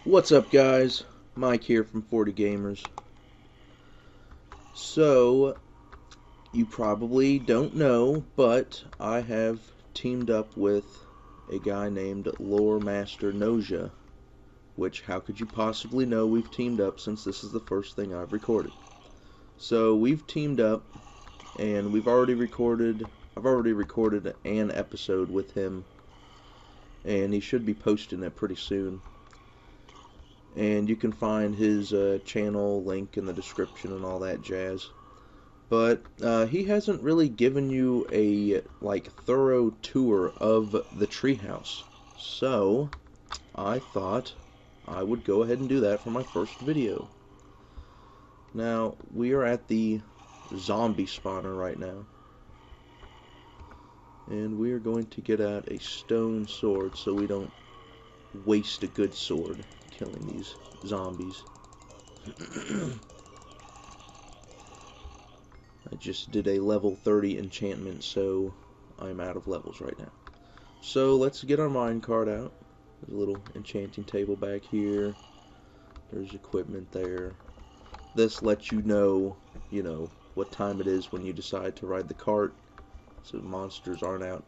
What's up, guys? Mike here from 40 Gamers. So, you probably don't know, but I have teamed up with a guy named Lore Master Nojah, which how could you possibly know we've teamed up since this is the first thing I've recorded. So, we've teamed up and I've already recorded an episode with him, and he should be posting it pretty soon. And you can find his channel link in the description and all that jazz. But he hasn't really given you a thorough tour of the treehouse. So I thought I would go ahead and do that for my first video. Now we are at the zombie spawner right now. And we are going to get out a stone sword so we don't waste a good sword killing these zombies. I just did a level 30 enchantment, so I'm out of levels right now. So let's get our minecart out. There's a little enchanting table back here. There's equipment there. This lets you know, what time it is when you decide to ride the cart, so monsters aren't out.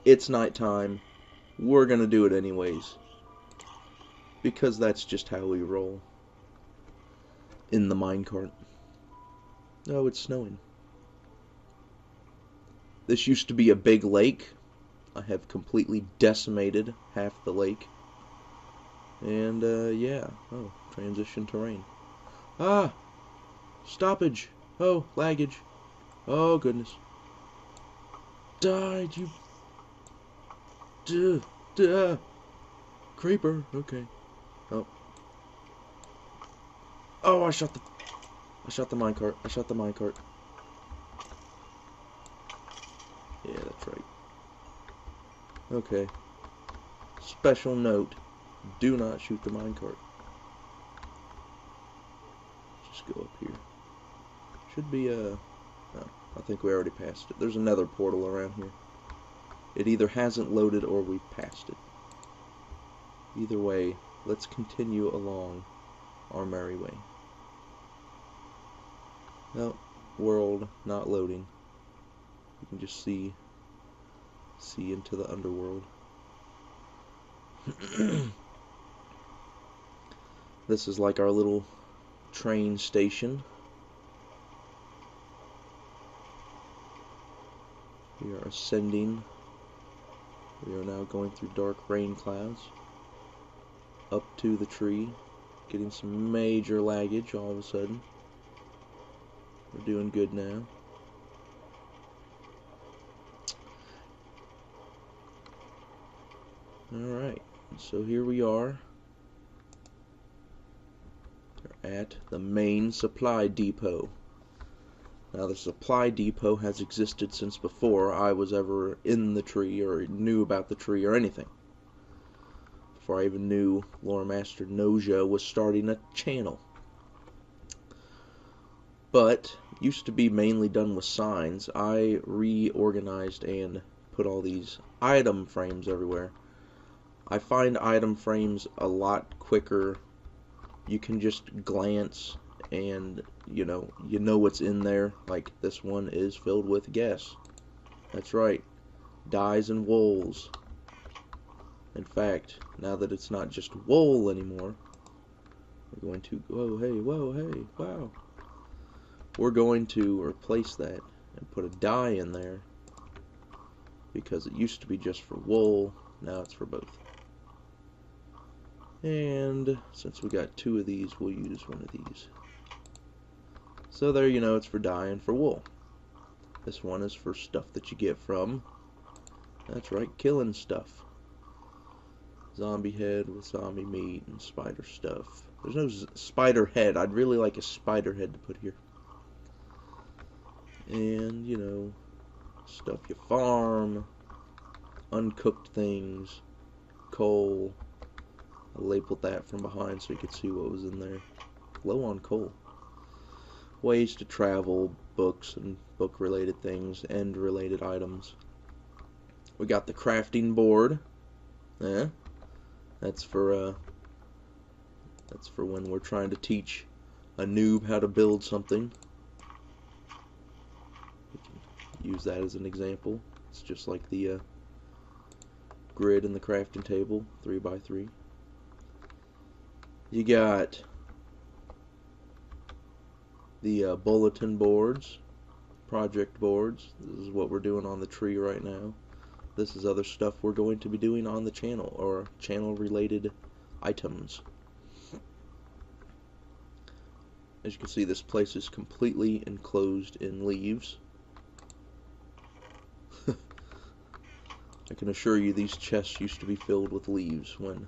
It's nighttime. We're gonna do it anyways, because that's just how we roll in the minecart. Oh, it's snowing. This used to be a big lake. I have completely decimated half the lake. And, yeah. Oh, transition terrain. Ah! Stoppage! Oh, laggage. Oh, goodness. Died, you... Duh. Creeper. Okay. Oh. Oh, I shot the minecart. I shot the minecart. Yeah, that's right. Okay. Special note. Do not shoot the minecart. Just go up here. Should be no, I think we already passed it. There's another portal around here. It either hasn't loaded or we've passed it. Either way, let's continue along our merry way. No, world not loading. You can just see into the underworld. This is like our little train station. We are ascending. We are now going through dark rain clouds up to the tree, getting some major laggage all of a sudden. We're doing good now. Alright, so here we are. We're at the main supply depot. Now, the supply depot has existed since before I was ever in the tree or knew about the tree or anything. Before I even knew Lore Master Nojah was starting a channel. But used to be mainly done with signs. I reorganized and put all these item frames everywhere. I find item frames a lot quicker. You can just glance and you know what's in there. Like this one is filled with guess. That's right, dyes and wools. In fact, now that it's not just wool anymore, we're going to whoa hey wow. We're going to replace that and put a dye in there, because it used to be just for wool, now it's for both. And since we got two of these, we'll use one of these. So there you know it's for dye and for wool. This one is for stuff that you get from, that's right, killing stuff. Zombie head with zombie meat and spider stuff. There's no spider head. I'd really like a spider head to put here. And, stuff you farm, uncooked things, coal. I labeled that from behind so you could see what was in there. Low on coal. Ways to travel, books and book-related things, end-related items. We got the crafting board. That's for That's for when we're trying to teach a noob how to build something. We can use that as an example. It's just like the grid in the crafting table, 3x3. You got the bulletin boards, project boards. This is what we're doing on the tree right now. This is other stuff we're going to be doing on the channel, or channel related items. As you can see, this place is completely enclosed in leaves. I can assure you these chests used to be filled with leaves when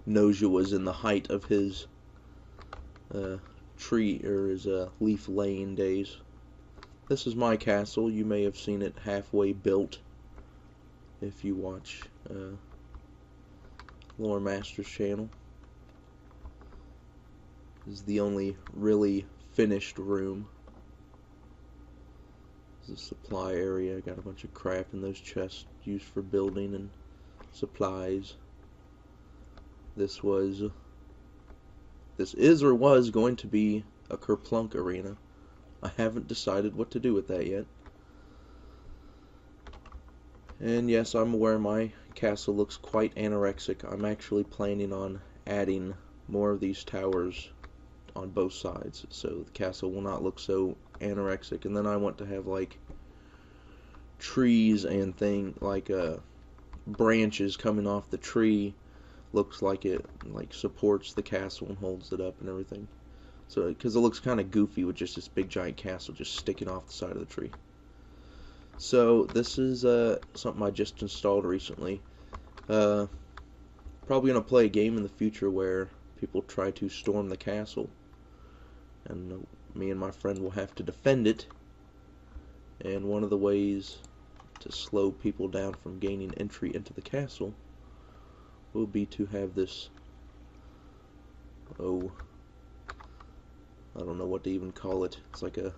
Nojah was in the height of his tree, or his leaf laying days. This is my castle. You may have seen it halfway built if you watch Lore Master's channel. This is the only really finished room. This is a supply area. Got a bunch of crap in those chests used for building and supplies. This is or was going to be a Kerplunk arena. I haven't decided what to do with that yet. And yes, I'm aware my castle looks quite anorexic. I'm actually planning on adding more of these towers on both sides, so the castle will not look so anorexic. And then I want to have like trees and branches coming off the tree. Looks like it supports the castle and holds it up and everything. So because it looks kind of goofy with just this big giant castle just sticking off the side of the tree. So this is something I just installed recently. Probably gonna play a game in the future where people try to storm the castle, and me and my friend will have to defend it. And one of the ways to slow people down from gaining entry into the castle will be to have this, I don't know what to even call it. It's like a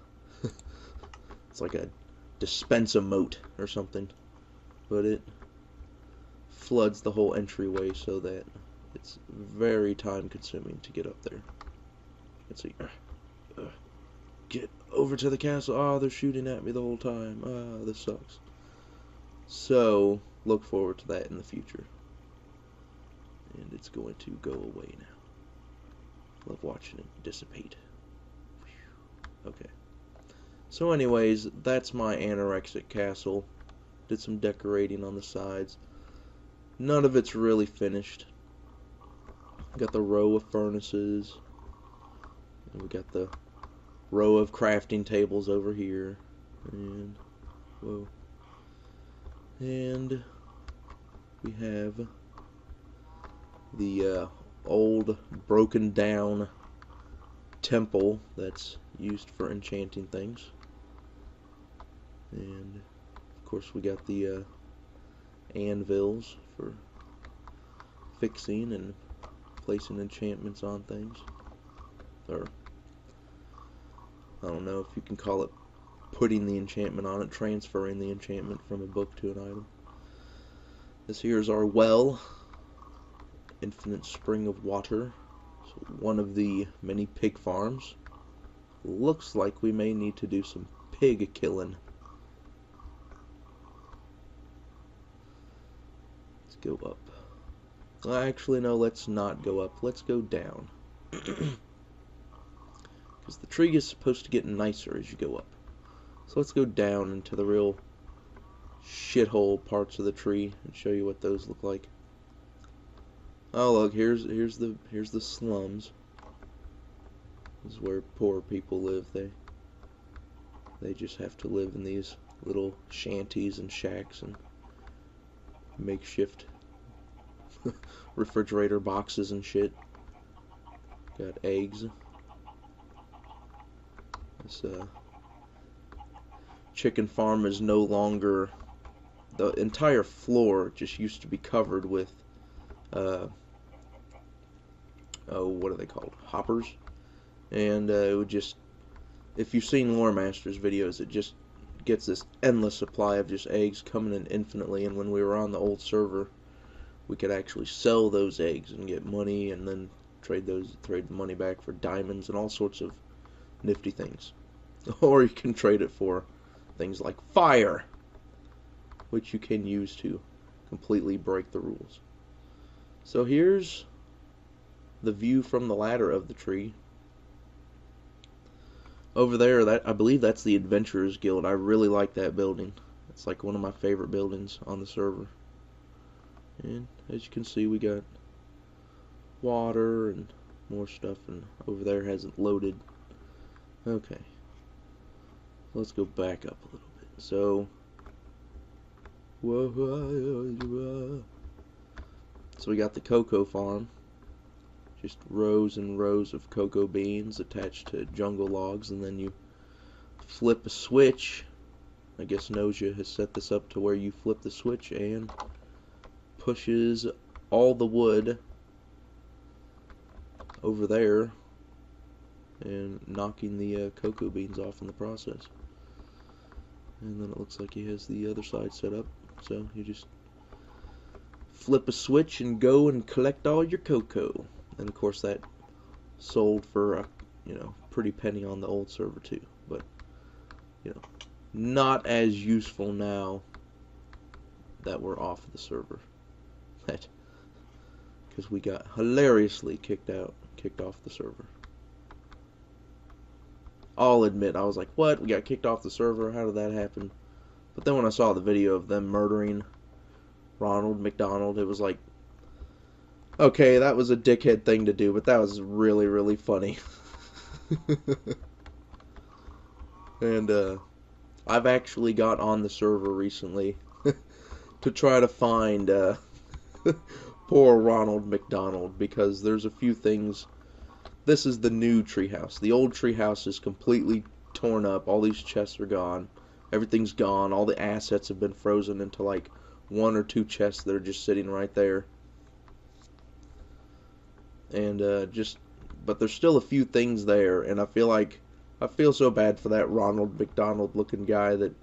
it's like a dispensa moat or something, but it floods the whole entryway so that it's very time consuming to get up there. Let's see. Get over to the castle. Oh, they're shooting at me the whole time. Ah, this sucks. So look forward to that in the future. And it's going to go away now. Love watching it dissipate. Okay. So anyways, that's my anorexic castle. Did some decorating on the sides. None of it's really finished. Got the row of furnaces. And we got the row of crafting tables over here. And whoa. And we have the old broken down temple that's used for enchanting things. And of course we got the anvils for fixing and placing enchantments on things. Or I don't know if you can call it putting the enchantment on it, transferring the enchantment from a book to an item. This here is our well. Infinite spring of water. So one of the many pig farms. Looks like we may need to do some pig killing. Let's go up. Actually, no, let's not go up. Let's go down. Because the tree is supposed to get nicer as you go up. So let's go down into the real shithole parts of the tree and show you what those look like. Oh look, here's the slums. This is where poor people live. They just have to live in these little shanties and shacks and makeshift refrigerator boxes and shit. Got eggs. This chicken farm is no longer, the entire floor just used to be covered with what are they called? Hoppers. And it would just, if you've seen Lore Master's videos, it just gets this endless supply of just eggs coming in infinitely. And when we were on the old server, we could actually sell those eggs and get money, and then trade the money back for diamonds and all sorts of nifty things. Or you can trade it for things like fire, which you can use to completely break the rules. So here's the view from the ladder of the tree. Over there, I believe that's the Adventurers Guild. I really like that building. It's like one of my favorite buildings on the server. And as you can see, we got water and more stuff, and over there hasn't loaded. Okay, let's go back up a little bit. So we got the cocoa farm, just rows and rows of cocoa beans attached to jungle logs, and then you flip a switch. I guess Nojah has set this up to where you flip the switch and pushes all the wood over there, and knocking the cocoa beans off in the process. And then it looks like he has the other side set up, so you just flip a switch and go and collect all your cocoa. And of course that sold for a pretty penny on the old server too, but not as useful now that we're off the server. Because we got hilariously kicked off the server. I'll admit, I was like, what? We got kicked off the server? How did that happen? But then when I saw the video of them murdering Ronald McDonald, it was like, okay, that was a dickhead thing to do, but that was really, really funny. And I've actually got on the server recently to try to find poor Ronald McDonald, because there's a few things. This is the new treehouse. The old treehouse is completely torn up. All these chests are gone. Everything's gone. All the assets have been frozen into like 1 or 2 chests that are just sitting right there. And but there's still a few things there, and I feel so bad for that Ronald McDonald looking guy that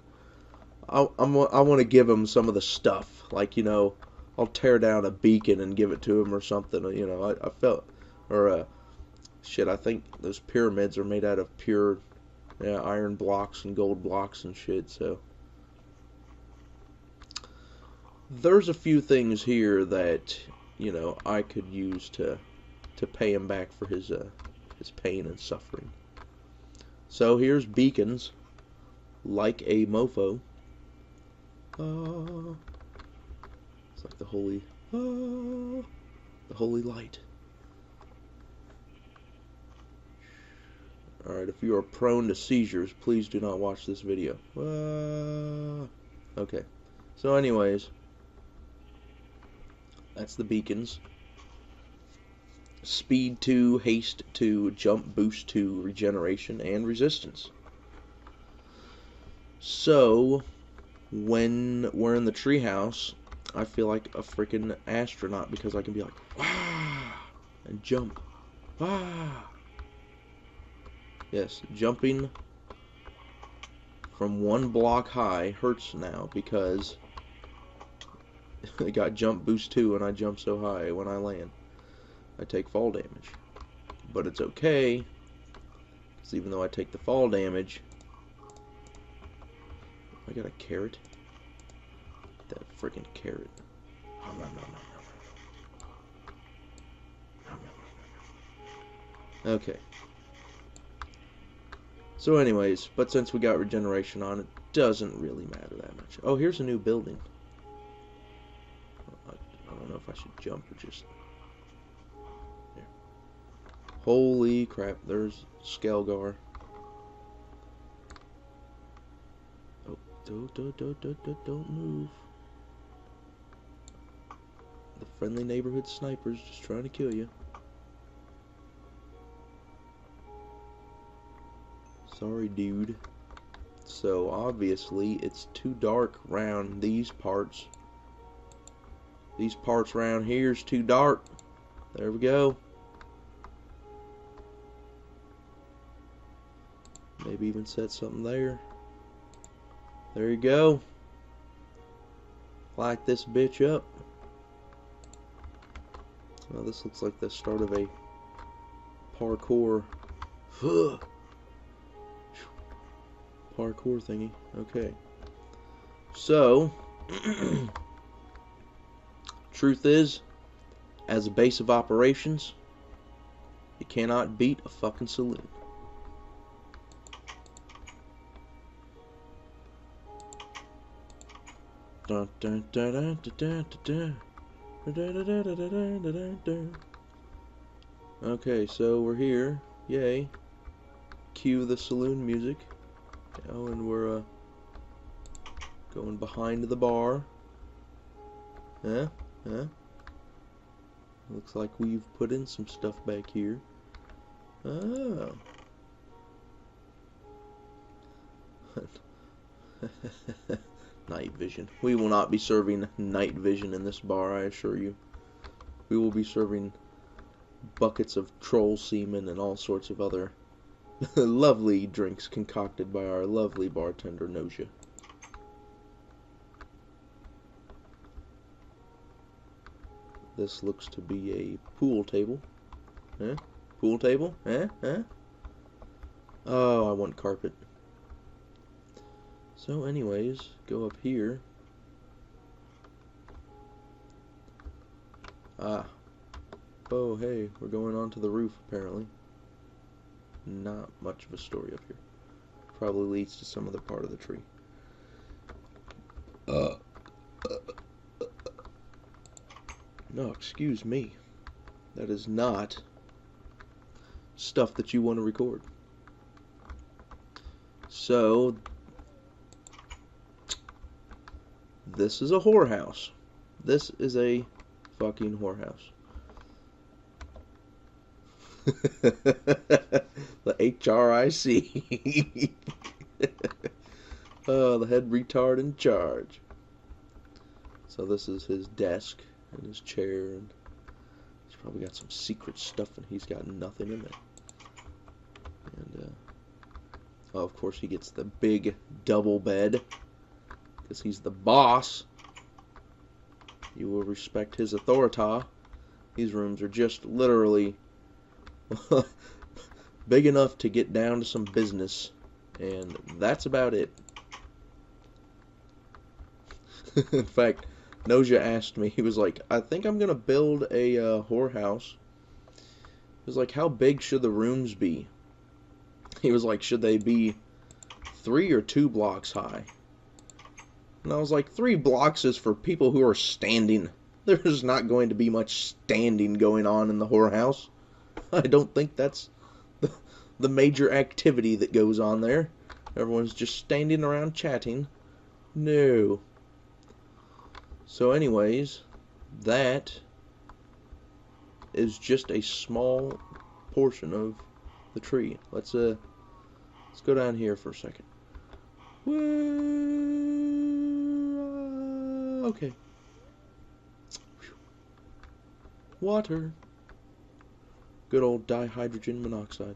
I want to give him some of the stuff. Like, I'll tear down a beacon and give it to him or something. I felt, or shit, I think those pyramids are made out of pure iron blocks and gold blocks and shit, so there's a few things here that I could use to pay him back for his pain and suffering. So here's beacons, like a mofo. It's like the holy light. Alright, if you are prone to seizures, please do not watch this video. Okay, so anyways, that's the beacons. Speed 2, haste 2, jump boost 2, regeneration, and resistance. So, when we're in the treehouse, I feel like a freaking astronaut, because I can be like, wow, and jump. Wow. Yes, jumping from 1 block high hurts now, because I got jump boost 2 and I jump so high when I land. I take fall damage. But it's okay, because even though I take the fall damage, I got a carrot. That freaking carrot. Okay. So anyways, but since we got regeneration on, it doesn't really matter that much. Oh, here's a new building. I don't know if I should jump or just... Here. Holy crap, there's Skelgar. Oh, don't move. The friendly neighborhood sniper's just trying to kill you. Sorry, dude. So, obviously, it's too dark around these parts. These parts around here is too dark. There we go. Maybe even set something there. There you go. Light this bitch up. Well, this looks like the start of a parkour. Parkour thingy. Okay. So, truth is, as a base of operations, you cannot beat a fucking saloon. Okay, so we're here. Yay. Cue the saloon music. Oh, and we're going behind the bar. Huh? Looks like we've put in some stuff back here. Oh. Night vision. We will not be serving night vision in this bar, I assure you. We will be serving buckets of troll semen and all sorts of other lovely drinks concocted by our lovely bartender, Nojah. This looks to be a pool table. Huh? Pool table? Huh? Oh, I want carpet. So anyways, go up here. Ah. Oh, hey, we're going onto the roof, apparently. Not much of a story up here. Probably leads to some other part of the tree. No, excuse me. That is not stuff that you want to record. So, this is a whorehouse. This is a fucking whorehouse. The HRIC. Oh, the head retard in charge. So this is his desk and his chair, and he's probably got some secret stuff, and he's got nothing in it. And oh, of course he gets the big double bed because he's the boss. You will respect his authority. These rooms are just literally big enough to get down to some business, and that's about it. In fact, Nojah asked me, he was like, I think I'm gonna build a whorehouse. He was like, how big should the rooms be? He was like, should they be 3 or 2 blocks high? And I was like, 3 blocks is for people who are standing. There's not going to be much standing going on in the whorehouse. I don't think that's the major activity that goes on there. Everyone's just standing around chatting. No. So anyways, that is just a small portion of the tree. Let's go down here for a second. Okay. Water. Good old dihydrogen monoxide.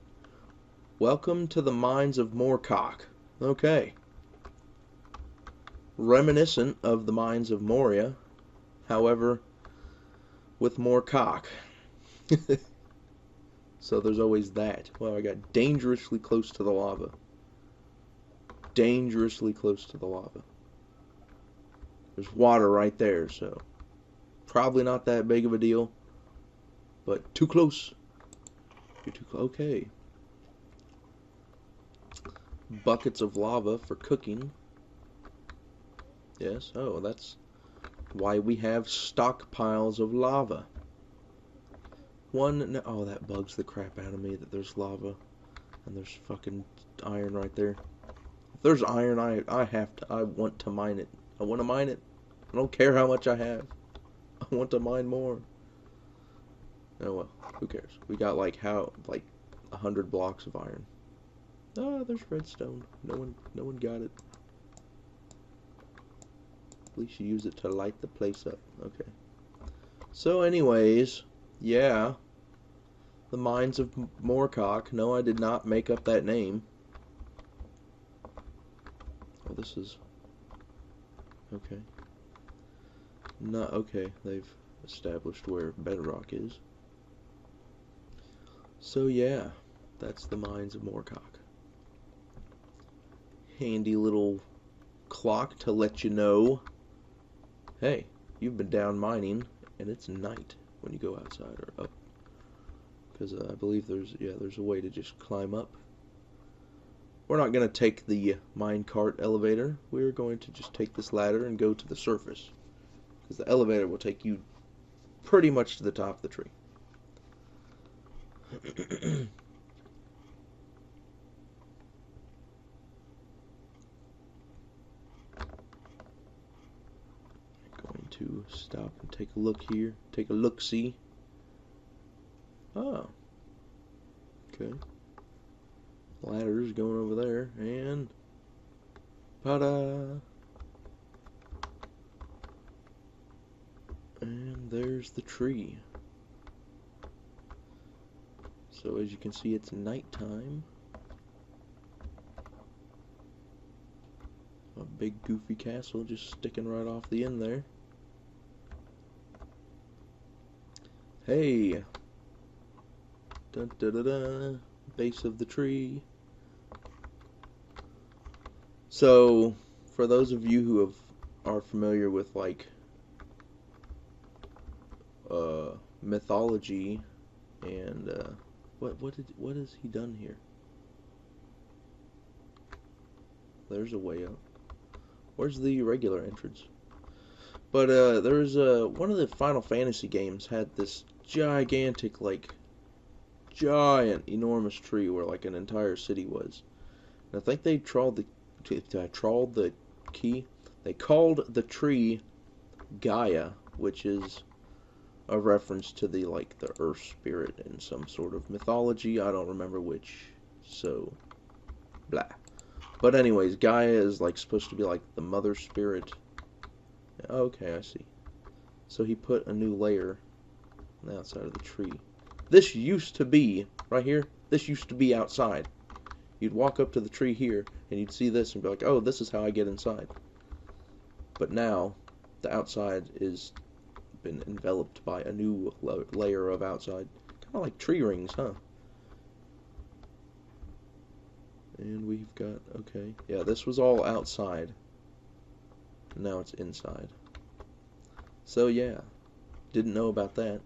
Welcome to the mines of Moorcock. Okay. Reminiscent of the mines of Moria, however, with more cock. So there's always that. Well, I got dangerously close to the lava. Dangerously close to the lava. There's water right there, so probably not that big of a deal, but too close. You're too close. Okay. Buckets of lava for cooking. Yes, oh, that's why we have stockpiles of lava. Oh, that bugs the crap out of me that there's lava and there's fucking iron right there. If there's iron, I want to mine it. I want to mine it. I don't care how much I have. I want to mine more. Oh well, who cares? We got like 100 blocks of iron. Oh, there's redstone. No one got it. At least you use it to light the place up. Okay. So anyways, yeah. The Mines of Moorcock. No, I did not make up that name. Oh, this is... Okay. No, okay. They've established where bedrock is. So yeah, that's the mines of Moorcock. Handy little clock to let you know, hey, you've been down mining and it's night when you go outside or up. Because I believe there's a way to just climb up. We're not going to take the minecart elevator. We're going to just take this ladder and go to the surface. Because the elevator will take you pretty much to the top of the tree. Going to stop and take a look here. Take a look-see. Oh. Okay. Ladder's going over there, and ta-da! And there's the tree. So as you can see, it's nighttime. A big goofy castle just sticking right off the end there. Hey! Dun da da da! Base of the tree. So, for those of you who are familiar with like mythology and what has he done here? There's a way up. Where's the regular entrance? But there's one of the Final Fantasy games had this gigantic, like giant, enormous tree where like an entire city was. And I think they trawled the key. They called the tree Gaia, which is a reference to the earth spirit in some sort of mythology. I don't remember which. So blah. But anyways, Gaia is like supposed to be like the mother spirit. Okay, I see. So he put a new layer on the outside of the tree. This used to be, right here, this used to be outside. You'd walk up to the tree here, and you'd see this and be like, oh, this is how I get inside. But now, the outside is been enveloped by a new layer of outside. Kind of like tree rings, huh? And we've got, okay. Yeah, this was all outside. Now it's inside. So yeah, didn't know about that.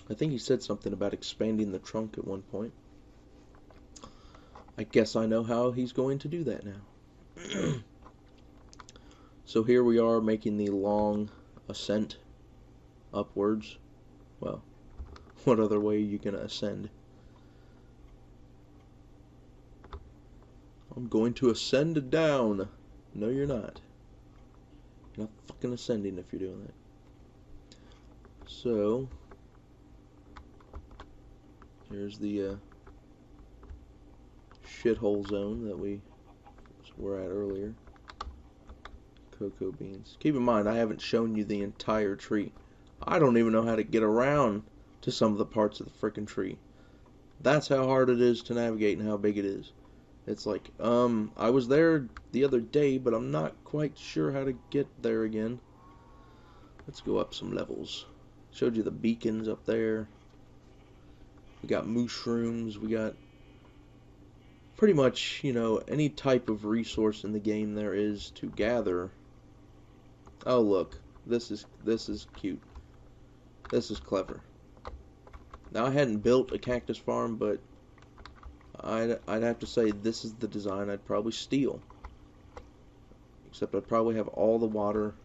I think he said something about expanding the trunk at one point. I guess I know how he's going to do that now. So here we are making the long ascent upwards. Well, what other way are you going to ascend? I'm going to ascend down. No, you're not. You're not fucking ascending if you're doing that. So, here's the shithole zone that we were at earlier. Cocoa beans. Keep in mind, I haven't shown you the entire tree. I don't even know how to get around to some of the parts of the frickin' tree. That's how hard it is to navigate and how big it is. It's like, I was there the other day, but I'm not quite sure how to get there again. Let's go up some levels. Showed you the beacons up there. We got mushrooms. We got pretty much, you know, any type of resource in the game there is to gather. Oh, look. This is cute. This is clever. Now, I hadn't built a cactus farm, but I'd have to say this is the design I'd probably steal. Except I'd probably have all the water.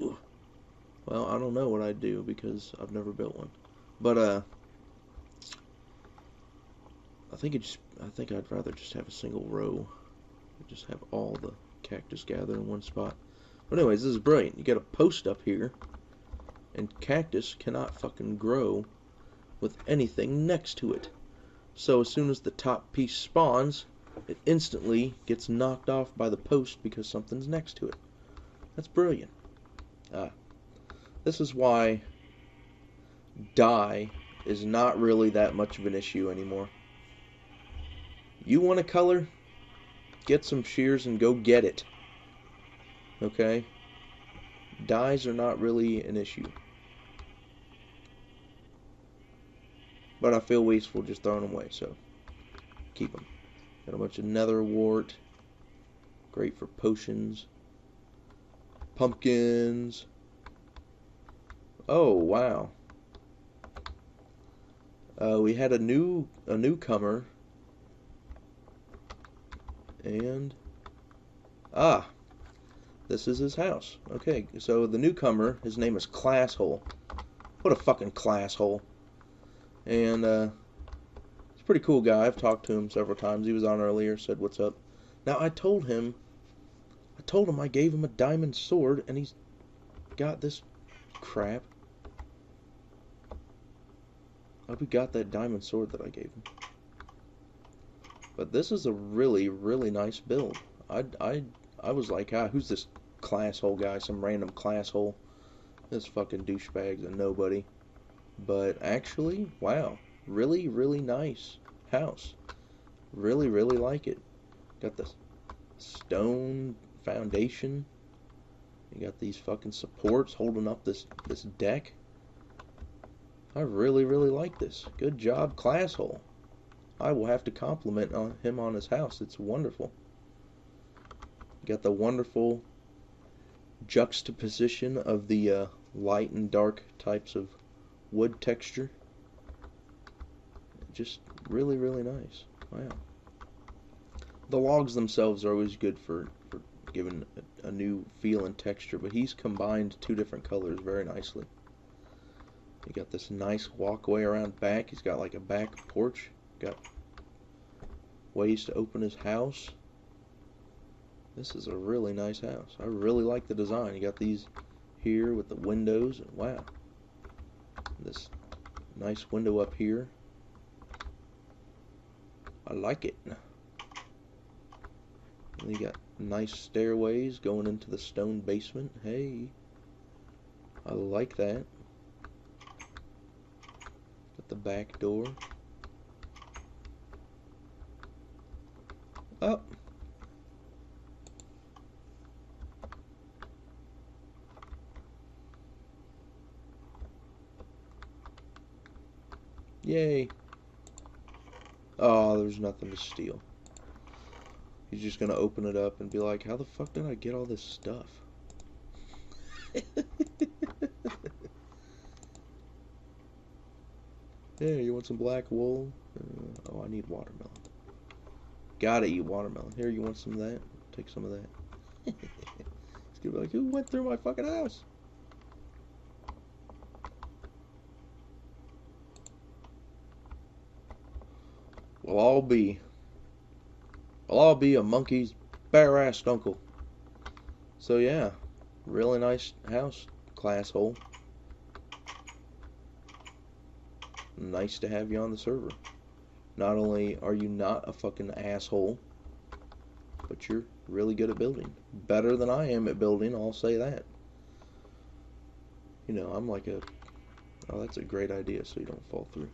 Ugh. Well, I don't know what I'd do because I've never built one. But I think I'd rather just have a single row. Just have all the cactus gathered in one spot. But anyways, this is brilliant. You got a post up here, and cactus cannot fucking grow with anything next to it. So as soon as the top piece spawns, it instantly gets knocked off by the post because something's next to it. That's brilliant. This is why dye is not really that much of an issue anymore. You want a color? Get some shears and go get it. Okay? Dyes are not really an issue. But I feel wasteful just throwing them away, so keep them. Got a bunch of nether wart. Great for potions. Pumpkins. Oh, wow. We had a newcomer. And this is his house. Okay, so the newcomer, his name is Classhole. What a fucking classhole. And he's a pretty cool guy. I've talked to him several times. He was on earlier, said what's up. Now I told him I gave him a diamond sword, and he's got this crap. I hope he got that diamond sword that I gave him. But this is a really, really nice build. I was like, who's this classhole guy? Some random classhole. This fucking douchebag's a nobody. But actually, wow. Really, really nice house. Really, really like it. Got the stone foundation. You got these fucking supports holding up this deck. I really, really like this. Good job, Classhole. I will have to compliment him on his house. It's wonderful. You got the wonderful juxtaposition of the light and dark types of wood texture. Just really, really nice. Wow. The logs themselves are always good for giving a new feel and texture, but he's combined two different colors very nicely. You got this nice walkway around back. He's got like a back porch. Got ways to open his house. This is a really nice house. I really like the design. You got these here with the windows. And wow. This nice window up here. I like it. And you got nice stairways going into the stone basement. Hey. I like that. Got the back door. Up. Yay. Oh, there's nothing to steal. He's just gonna open it up and be like, how the fuck did I get all this stuff? Yeah, you want some black wool? Oh, I need watermelon. Gotta eat watermelon. Here, you want some of that? Take some of that. He's gonna be like, who went through my fucking house? Well, I'll be a monkey's bare-assed uncle. So yeah, really nice house, Classhole. Nice to have you on the server. Not only are you not a fucking asshole, but you're really good at building. Better than I am at building, I'll say that. You know, I'm like a... Oh, that's a great idea so you don't fall through.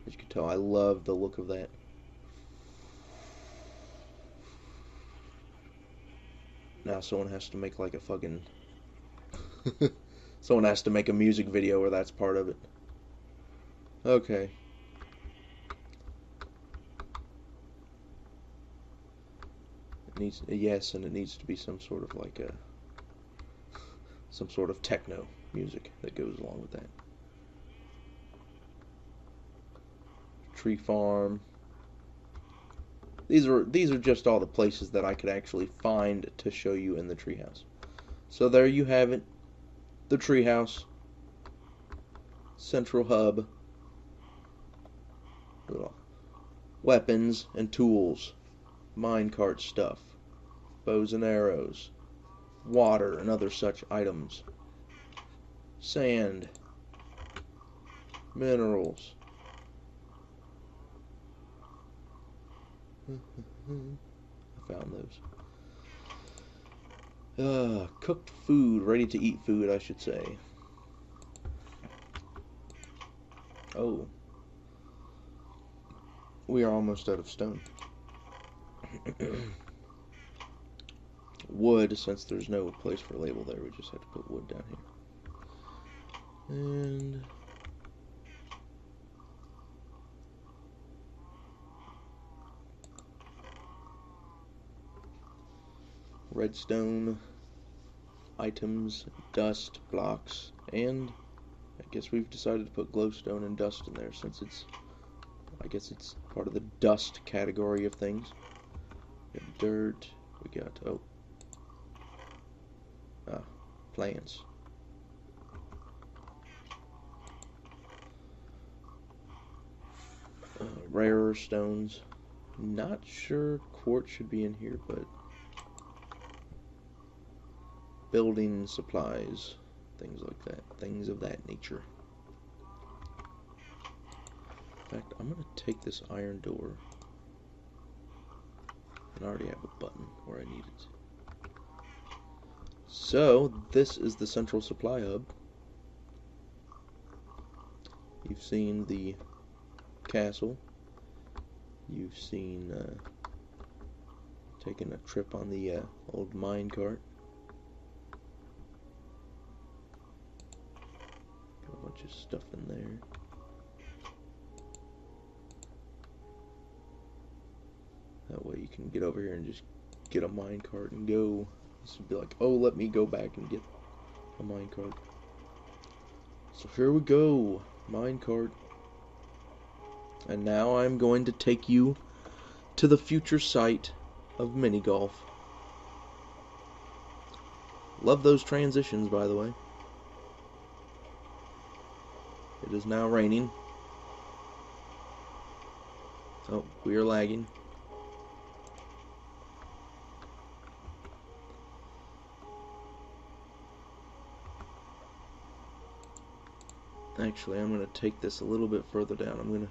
As you can tell, I love the look of that. Now someone has to make like a fucking... Someone has to make a music video where that's part of it. Okay. It needs... Yes, and it needs to be some sort of like a... Some sort of techno music that goes along with that. Tree farm. These are just all the places that I could actually find to show you in the treehouse. So there you have it. The treehouse. Central hub. Little weapons and tools. Minecart stuff. Bows and arrows. Water and other such items. Sand. Minerals. I found those. Cooked food, ready to eat food, I should say. Oh. We are almost out of stone. Wood, since there's no place for a label there, we just have to put wood down here. And redstone, items, dust, blocks, and I guess we've decided to put glowstone and dust in there since I guess it's part of the dust category of things. We got dirt, we got, plants. Rarer stones. Not sure quartz should be in here, but building supplies, things like that, things of that nature. In fact, I'm gonna take this iron door, and I already have a button where I need it. So this is the central supply hub. You've seen the castle. You've seen taking a trip on the old mine cart. Got a bunch of stuff in there. That way you can get over here and just get a mine cart and go. This would be like, oh, let me go back and get a mine cart. So here we go, mine cart. And now I'm going to take you to the future site of mini golf. Love those transitions, by the way. It is now raining. Oh, we are lagging. Actually, I'm going to take this a little bit further down.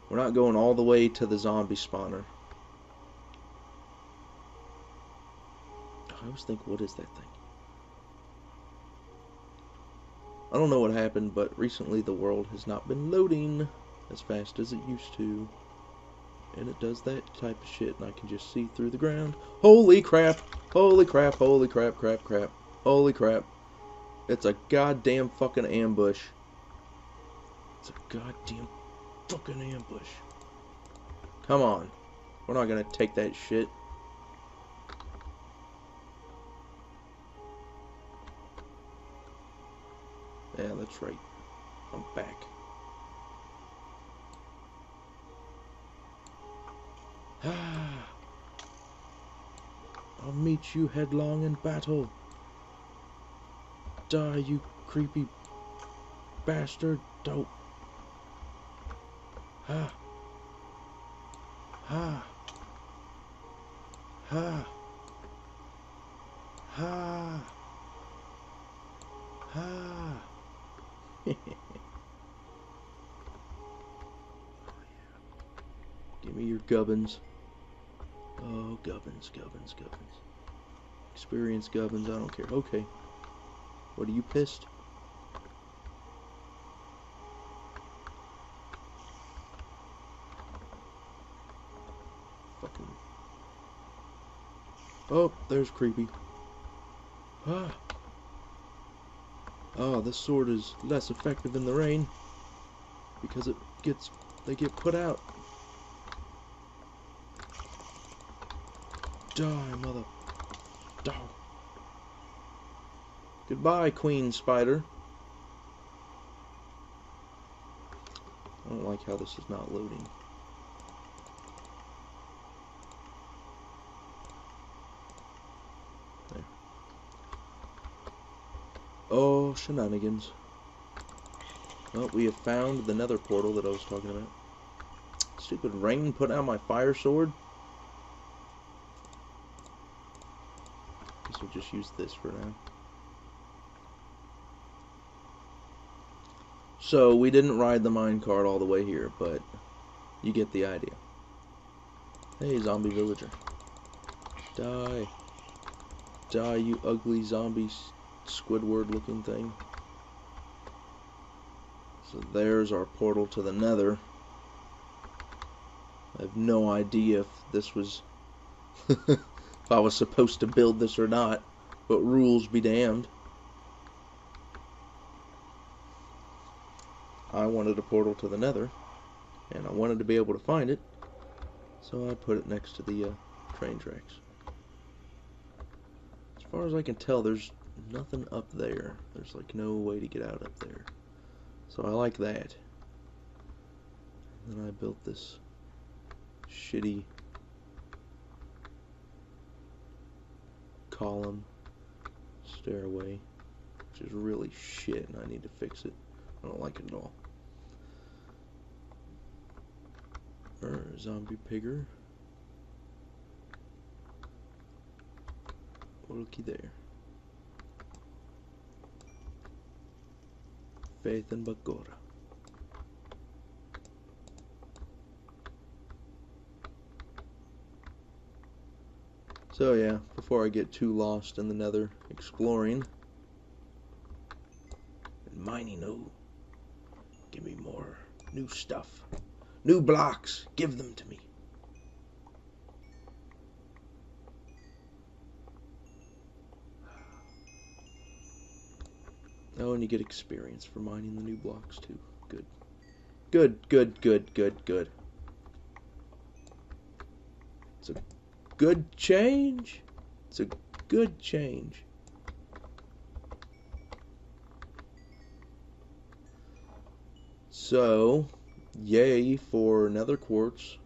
We're not going all the way to the zombie spawner. I always think, what is that thing? I don't know what happened, but recently the world has not been loading as fast as it used to. And it does that type of shit, and I can just see through the ground. Holy crap! Holy crap, holy crap, crap, crap. Holy crap. It's a goddamn fucking ambush. It's a goddamn fucking ambush. Come on. We're not gonna take that shit. Yeah, that's right. I'm back. I'll meet you headlong in battle. Die, you creepy bastard. Don't. Ha. Ha. Ha. Ha. Ha. Give me your gubbins. Oh, gubbins, gubbins, gubbins. Experience gubbins, I don't care. Okay. What, are you pissed? Fucking. Oh, there's creepy. Ah. Oh, this sword is less effective in the rain because they get put out. Die, mother. Die. Goodbye, Queen Spider. I don't like how this is not loading. There. Oh, shenanigans. Well, we have found the nether portal that I was talking about. Stupid rain put out my fire sword. Guess we'll just use this for now. So, we didn't ride the minecart all the way here, but you get the idea. Hey, zombie villager. Die. Die, you ugly zombie Squidward looking thing. So there's our portal to the nether. I have no idea if this was if I was supposed to build this or not, but rules be damned. I wanted a portal to the Nether, and I wanted to be able to find it, so I put it next to the train tracks. As far as I can tell, there's nothing up there. There's like no way to get out up there. So I like that. And then I built this shitty column stairway, which is really shit, and I need to fix it. I don't like it at all. Zombie pigger. Looky there. Faith and Bakora. So yeah, before I get too lost in the Nether exploring and mining, give me more new stuff. New blocks, give them to me. Oh, and you get experience for mining the new blocks too. Good. Good, good, good, good, good. It's a good change. It's a good change. So, yay for nether quartz.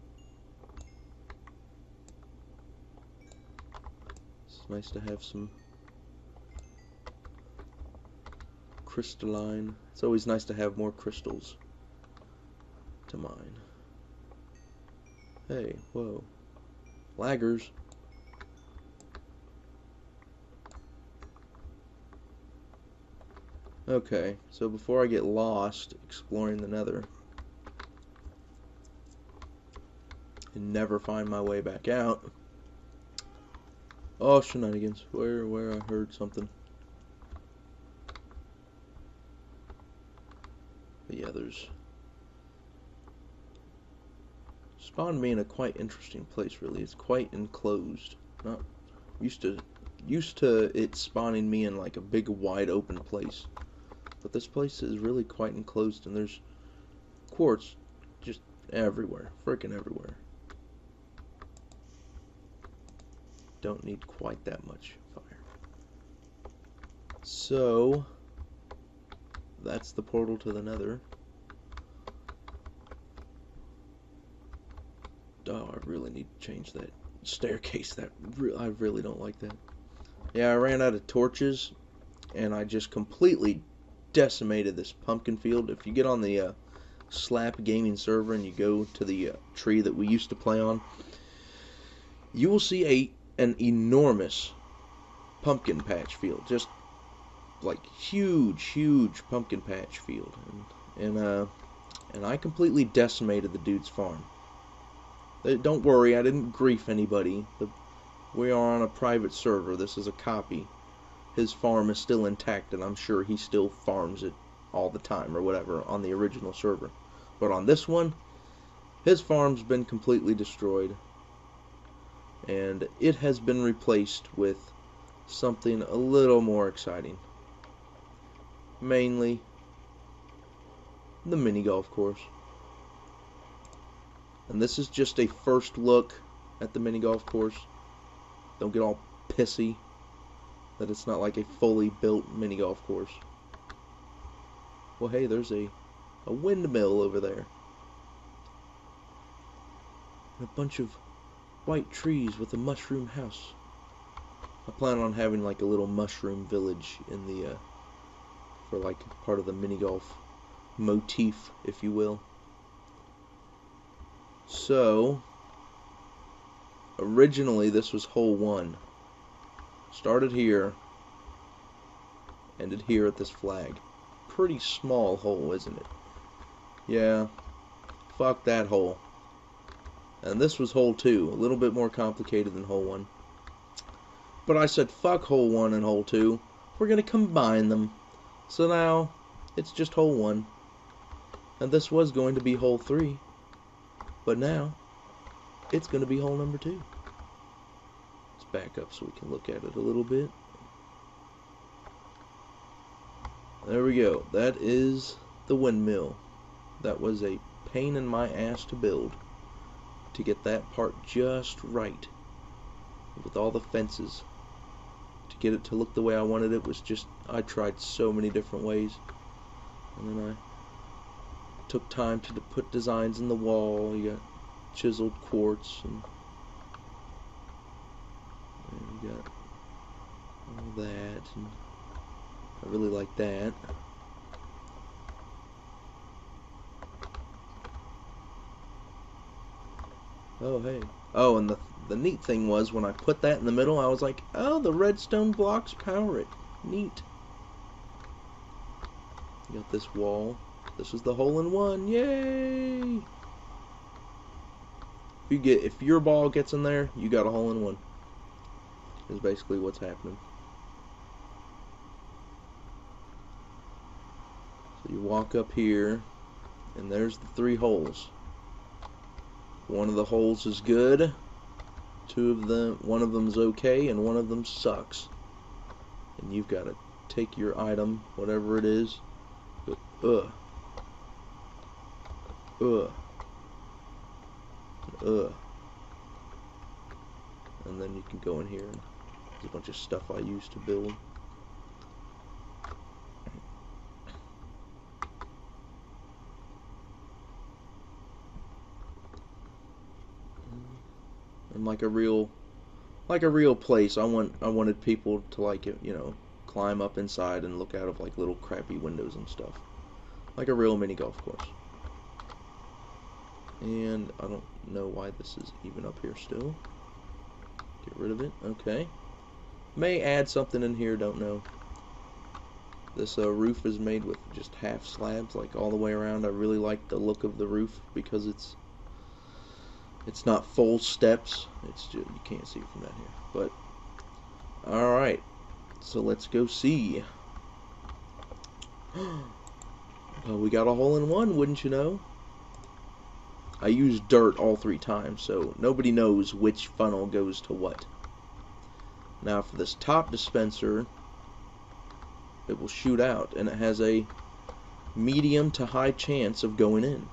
It's nice to have some crystalline. It's always nice to have more crystals to mine. Hey, whoa. Laggers. Okay, so before I get lost exploring the Nether and never find my way back out. Oh, shenanigans. Where I heard something. But yeah, there's spawned me in a quite interesting place, really. It's quite enclosed. Not used to it spawning me in like a big wide open place. But this place is really quite enclosed, and there's quartz just everywhere. Freaking everywhere. Don't need quite that much fire. So that's the portal to the Nether. Oh, I really need to change that staircase. I really don't like that. Yeah, I ran out of torches, and I just completely decimated this pumpkin field. If you get on the Slap gaming server and you go to the tree that we used to play on, you will see an enormous pumpkin patch field. Just like huge pumpkin patch field, and I completely decimated the dude's farm. Don't worry, I didn't grief anybody. We are on a private server. This is a copy. His farm is still intact, and I'm sure he still farms it all the time or whatever on the original server. But on this one, his farm's been completely destroyed, and it has been replaced with something a little more exciting. Mainly the mini golf course. And this is just a first look at the mini golf course. Don't get all pissy that it's not like a fully built mini golf course. Well, hey, there's a windmill over there. And a bunch of white trees with a mushroom house. I plan on having like a little mushroom village in the for like part of the mini golf motif, if you will. So originally this was hole 1. Started here, ended here at this flag. Pretty small hole, isn't it? Yeah, fuck that hole. And this was hole 2, a little bit more complicated than hole 1. But I said fuck hole 1 and hole 2. We're gonna combine them. So now it's just hole 1. And this was going to be hole 3. But now it's gonna be hole number 2. Let's back up so we can look at it a little bit. There we go. That is the windmill. that was a pain in my ass to build, to get that part just right with all the fences. To get it to look the way I wanted it was just, I tried so many different ways, and then I took time to put designs in the wall. You got chiseled quartz, and you got all that, and I really like that. Oh, hey. Oh, and the neat thing was, when I put that in the middle, I was like, oh, the redstone blocks power it. Neat. You got this wall. This is the hole-in-one. Yay! If your ball gets in there, you got a hole-in-one. Is basically what's happening. So you walk up here, and there's the 3 holes. One of the holes is good. One of them's okay, and one of them sucks. And you've got to take your item, whatever it is, go, and then you can go in here, and there's a bunch of stuff I use to build. And like a real place, I wanted people to, like, you know, climb up inside and look out of like little crappy windows and stuff, like a real mini golf course. And I don't know why this is even up here still. Get rid of it. Okay. May add something in here, don't know. This roof is made with just half slabs, like all the way around. I really like the look of the roof because it's not full steps. It's just, you can't see it from down here. But alright, so let's go see. Well, we got a hole-in-one, wouldn't you know? I used dirt all 3 times, so nobody knows which funnel goes to what. Now for this top dispenser, it will shoot out, and it has a medium to high chance of going in,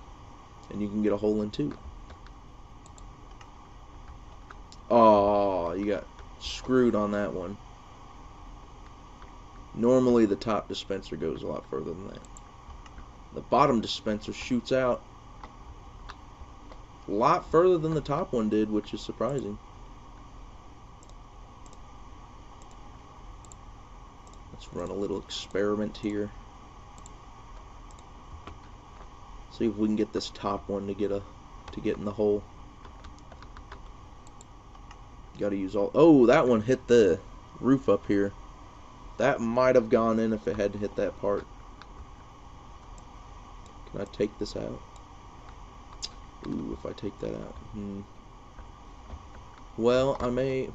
and you can get a hole in 2. Oh, you got screwed on that one. Normally the top dispenser goes a lot further than that. The bottom dispenser shoots out a lot further than the top one did, which is surprising. Let's run a little experiment here. See if we can get this top one to get in the hole. Gotta use all. Oh, that one hit the roof up here. That might have gone in if it hadn't hit that part. Can I take this out? Ooh, if I take that out. Well, I may.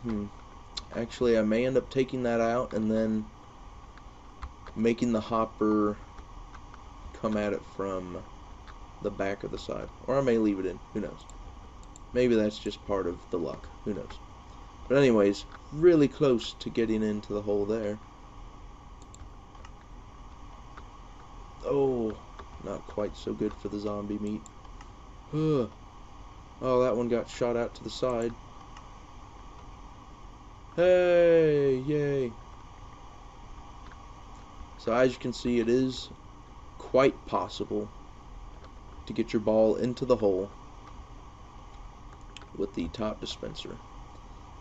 Actually, I may end up taking that out and then making the hopper come at it from the back of the side. Or I may leave it in. Who knows? Maybe that's just part of the luck. Who knows? But anyways, really close to getting into the hole there. Oh, not quite so good for the zombie meat. Oh, that one got shot out to the side. Hey, yay. So as you can see, it is quite possible to get your ball into the hole with the top dispenser.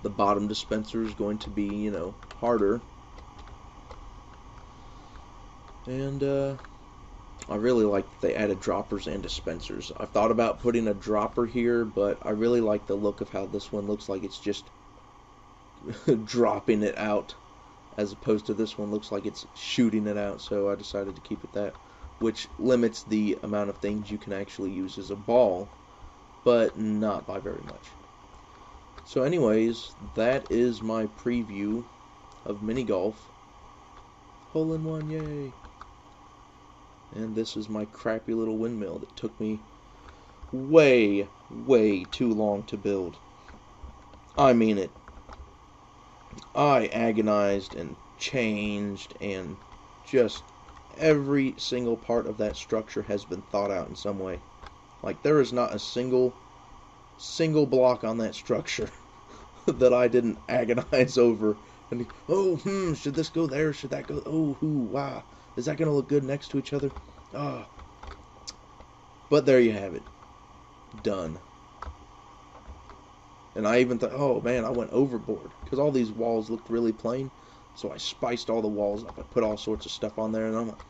The bottom dispenser is going to be, you know, harder. And I really like that they added droppers and dispensers. I've thought about putting a dropper here, but I really like the look of how this one looks like it's just dropping it out, as opposed to this one looks like it's shooting it out. So I decided to keep it that, which limits the amount of things you can actually use as a ball, but not by very much. So anyways, that is my preview of mini golf. Hole-in-one, yay! And this is my crappy little windmill that took me way, way too long to build. I mean it. I agonized and changed and just every single part of that structure has been thought out in some way. Like, there is not a single block on that structure that I didn't agonize over. And, should this go there? Should that go? Wow. Is that going to look good next to each other? Ah. But there you have it. Done. And I even thought, oh man, I went overboard. Because all these walls looked really plain. So I spiced all the walls up. I put all sorts of stuff on there. And I'm like,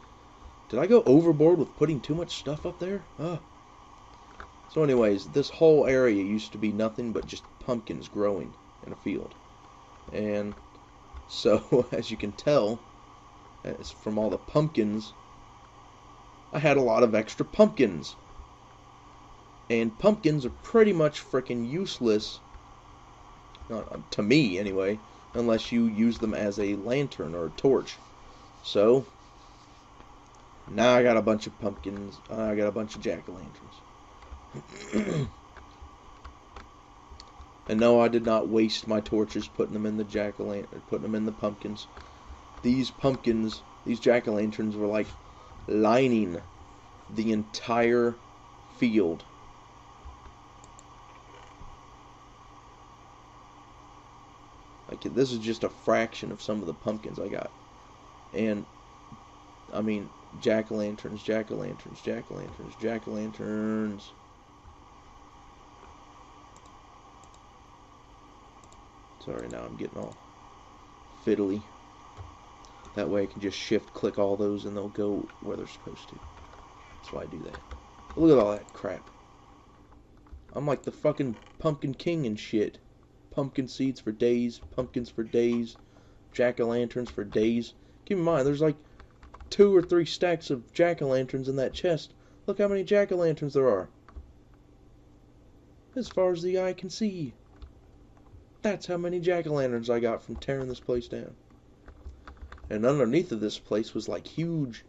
did I go overboard with putting too much stuff up there? So anyways, this whole area used to be nothing but just pumpkins growing in a field. And so, as you can tell, from all the pumpkins, I had a lot of extra pumpkins. And pumpkins are pretty much freaking useless, to me anyway, unless you use them as a lantern or a torch. So, now I got a bunch of pumpkins, I got a bunch of jack-o'-lanterns. And no, I did not waste my torches putting them in the jack-o'-lantern, putting them in the pumpkins. These pumpkins, these jack-o'-lanterns were like lining the entire field. Like, this is just a fraction of some of the pumpkins I got. And, I mean, jack-o'-lanterns, jack-o'-lanterns, jack-o'-lanterns, jack-o'-lanterns. Sorry, now I'm getting all fiddly. That way I can just shift-click all those and they'll go where they're supposed to. That's why I do that. Look at all that crap. I'm like the fucking pumpkin king and shit. Pumpkin seeds for days, pumpkins for days, jack-o'-lanterns for days. Keep in mind, there's like 2 or 3 stacks of jack-o'-lanterns in that chest. Look how many jack-o'-lanterns there are. As far as the eye can see. That's how many jack-o'-lanterns I got from tearing this place down. And underneath of this place was like huge,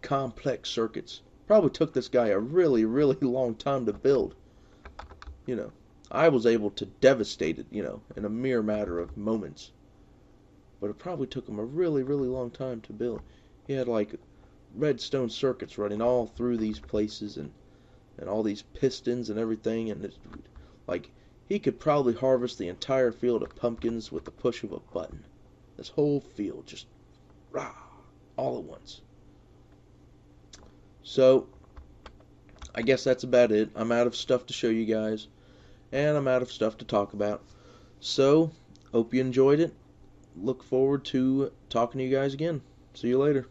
complex circuits. Probably took this guy a really, really long time to build. You know, I was able to devastate it, you know, in a mere matter of moments. But it probably took him a really, really long time to build. He had like redstone circuits running all through these places and all these pistons and everything. And it's like, he could probably harvest the entire field of pumpkins with the push of a button. This whole field just, rah, all at once. So, I guess that's about it. I'm out of stuff to show you guys. And I'm out of stuff to talk about. So, hope you enjoyed it. Look forward to talking to you guys again. See you later.